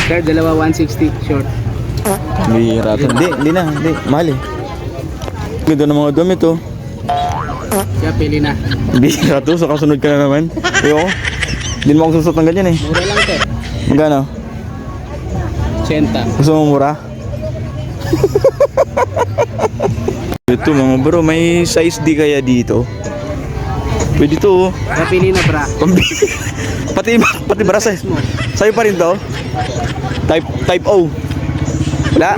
Sir, dalawa 160 short. Bihira to. Hindi na. Mahal eh. Ganda ng mga damit oh. Kaya pili na. Bihira to. So kasunod ka na naman. Ayoko. Hindi mo ako susot ng ganyan eh. Mura lang te. Magkano? 80. Gusto mo mura? Ito mga bro, may size D kaya dito? Pwede to oh. Kaya pili na bra. pati bra size mo. Sa'yo pa rin to? Type O. Wala?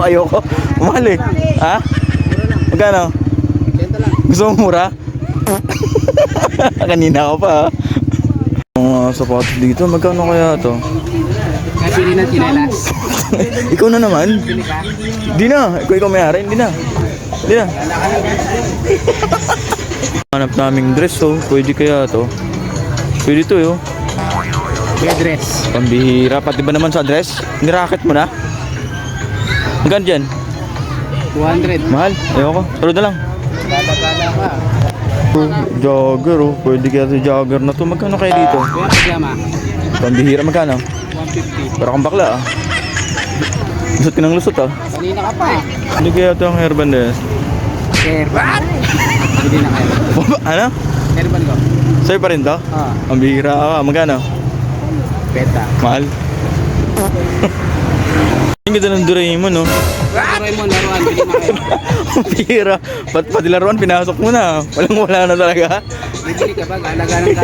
Ayoko. Mahal eh. Ha? Magkano? 80 lang. Gusto mo mura? Kanina ka pa ha? Mga sapatos dito, magkano kaya to? Kaya pili na chinelas. Ikaw na naman? Pili ka. Hindi na. Ikaw may-ari. Hindi na. Hanap naming dress oh. Pwede kaya to? Pwede to oh. Kaya dress. Pambihira. Pati ba naman sa dress? Niracket mo na? Magkano dyan? 200. Mahal. Ayoko. Pero na lang. Gala ka. Jogger oh. Pwede kaya sa jogger na to. Magkano kaya dito? Kaya pajama. Pambihira. Magkano? 150. Para kang bakla ah. Lusot ka ng lusot ah. Kanina ka pa. Hindi kaya ito ang hairband eh. Hairban. Pili na kayo. Ano? Hairban ko. Sa'yo pa rin to? Ah. Ang bihira ah. Magkano? Beta. Mahal. Ang ganda ng Doraemon no? Tuloy mo laruan. Pili na kayo. Ang bihira. Pati laruan pinasok mo na. Walang wala na talaga. Bibili ka ba? Gala ng gala.